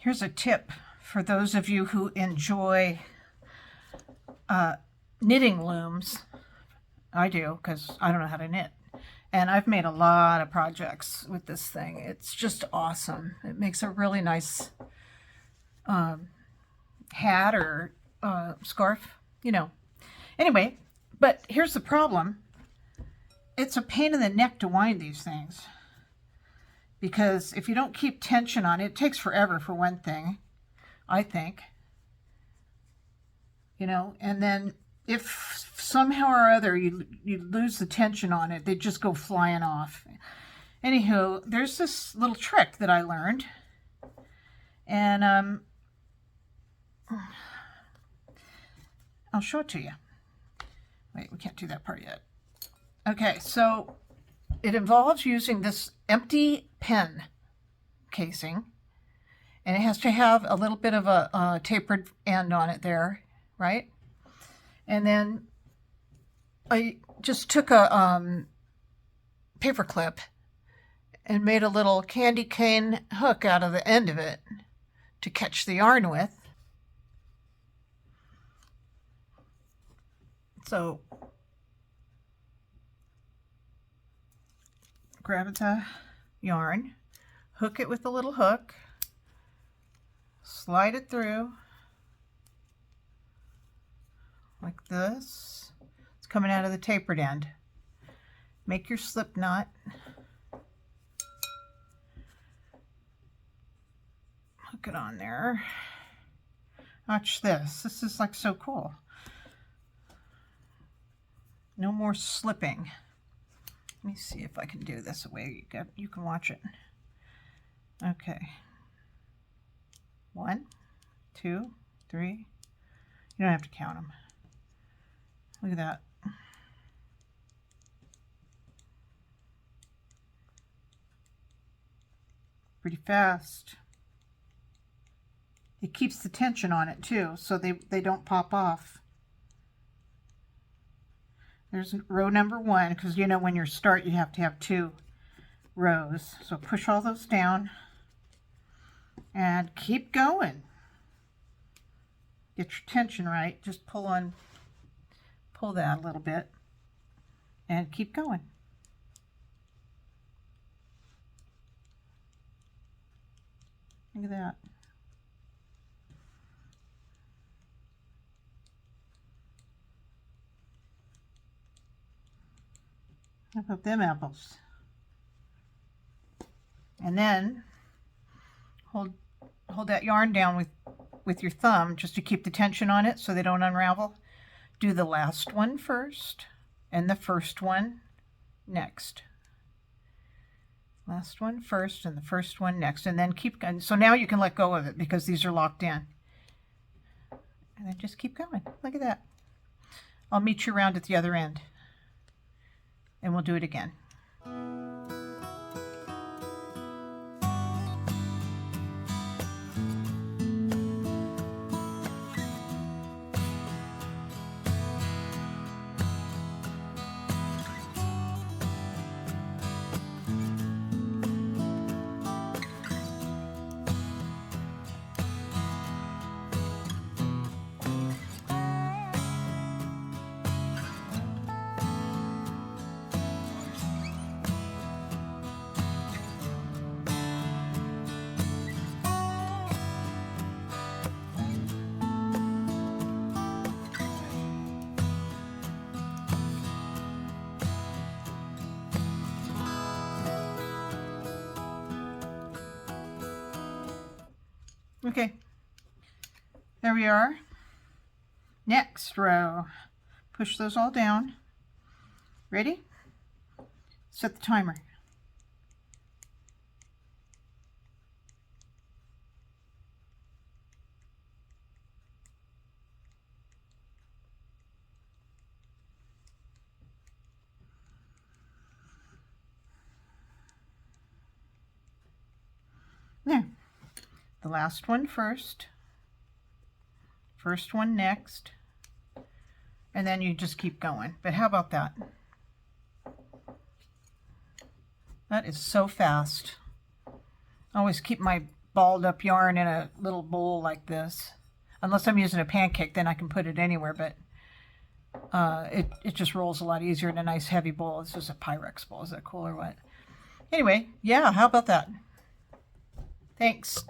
Here's a tip for those of you who enjoy knitting looms. I do, because I don't know how to knit. And I've made a lot of projects with this thing. It's just awesome. It makes a really nice hat or scarf, you know. Anyway, but here's the problem. It's a pain in the neck to wind these things. Because if you don't keep tension on it, it takes forever for one thing, I think. You know, and then if somehow or other you lose the tension on it, they just go flying off. Anywho, there's this little trick that I learned. And I'll show it to you. Wait, we can't do that part yet. Okay, so it involves using this empty pen casing, and it has to have a little bit of a tapered end on it there, right? And then I just took a paper clip and made a little candy cane hook out of the end of it to catch the yarn with. So grab the yarn, hook it with a little hook, slide it through like this. It's coming out of the tapered end. Make your slip knot. Hook it on there. Watch this. This is like so cool. No more slipping. Let me see if I can do this the way you can watch it. Okay. 1, 2, 3. You don't have to count them. Look at that. Pretty fast. It keeps the tension on it too, so they don't pop off. There's row number 1, because you know when you start you have to have 2 rows. So push all those down and keep going. Get your tension right. Just pull that a little bit and keep going. Look at that. How about them apples? And then hold that yarn down with your thumb just to keep the tension on it so they don't unravel. Do the last one first and the first one next. Last one first and the first one next, and then keep going. So now you can let go of it because these are locked in. And then just keep going. Look at that. I'll meet you around at the other end. And we'll do it again. Okay, there we are. Next row. Push those all down. Ready? Set the timer. There. The last one first, first one next, and then you just keep going. But how about that? That is so fast. I always keep my balled up yarn in a little bowl like this. Unless I'm using a pancake, then I can put it anywhere, but it just rolls a lot easier in a nice heavy bowl. This is a Pyrex bowl. Is that cool or what? Anyway, yeah, how about that? Thanks.